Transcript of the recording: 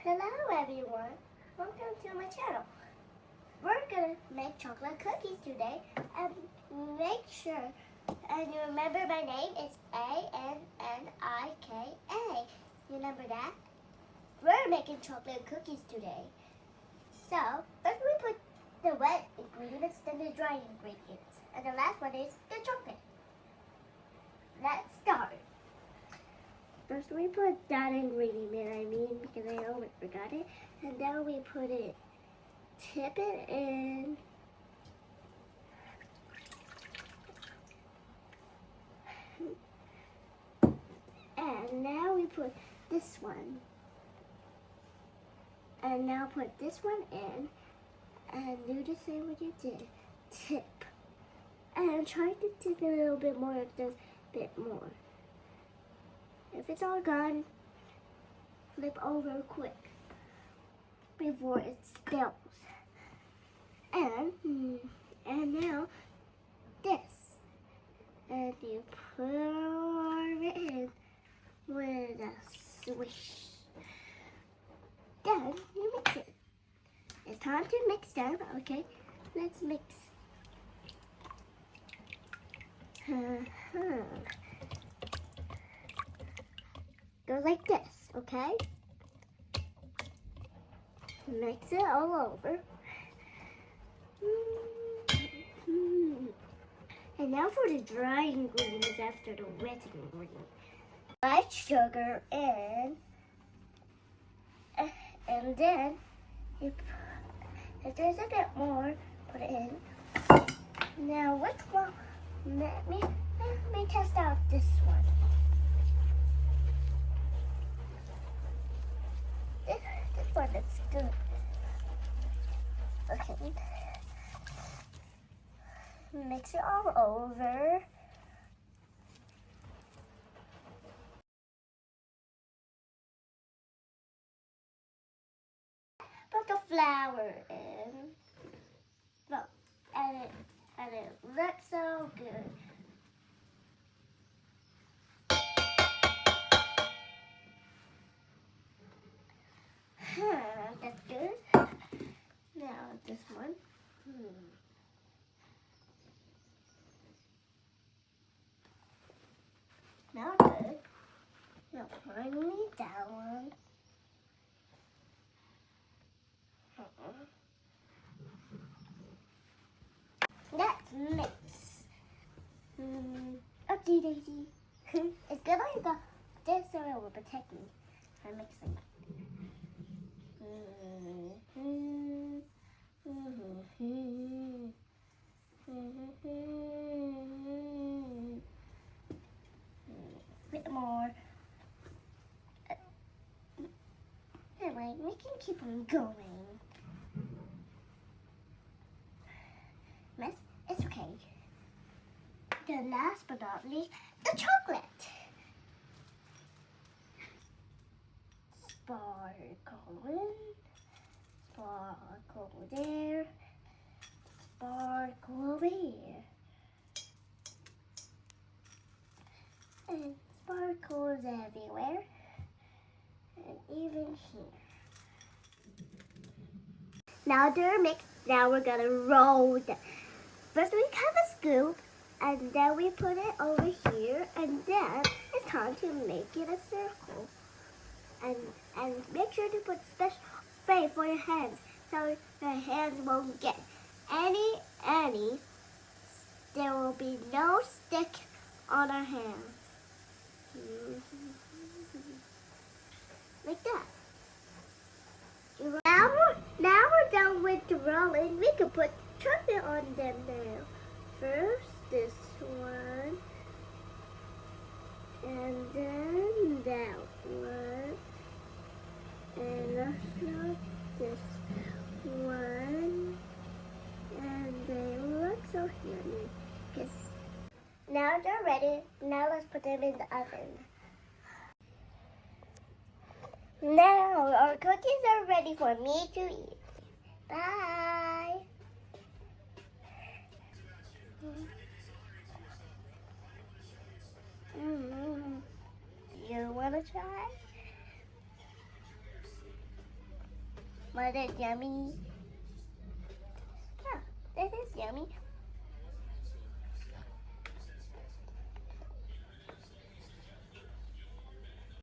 Hello everyone, welcome to my channel. We're gonna make chocolate cookies today and make sure, and you remember my name is A-N-N-I-K-A. You remember that? We're making chocolate cookies today. So, first we put the wet ingredients, then the dry ingredients, and the last one is the chocolate. Let's start. First we put that ingredient because I almost forgot it. And then we put it, tip it in. And now we put this one. And now put this one in. And do the same what you did. Tip. And try to tip it a little bit more, just a bit more. If it's all gone, flip over quick before it spills. And now this. And you pour it in with a swish. Then you mix it. It's time to mix them. Okay, let's mix. Go like this, okay? Mix it all over. And now for the dry ingredients after the wet ingredients. White sugar in, and then if there's a bit more, put it in. Now which one? Let me test out this one. This one looks good. Okay. Mix it all over. Put the flour in. Look, and it looks so good. That's good. Now this one. Now good. Now finally that one. Let's mix. Oopsie daisy. It's good like this so it will protect me from mixing. Bit more. Anyway, we can keep on going. Mess, it's okay. The last but not least, the chocolate. Sparkle in, sparkle there, sparkle there. And sparkles everywhere. And even here. Now they're mixed. Now we're gonna roll them. First we have a scoop, and then we put it over here, and then it's time to make it a circle. And make sure to put special spray for your hands, so your hands won't get any. There will be no stick on our hands. Like that. Now we're done with the rolling. We can put chocolate on them now. First this one, and then that one, and also this one, and they look so yummy. Now they're ready. Now let's put them in the oven. Now our cookies are ready for me to eat. Bye. You want to try? But it's yummy. Yeah, this is yummy.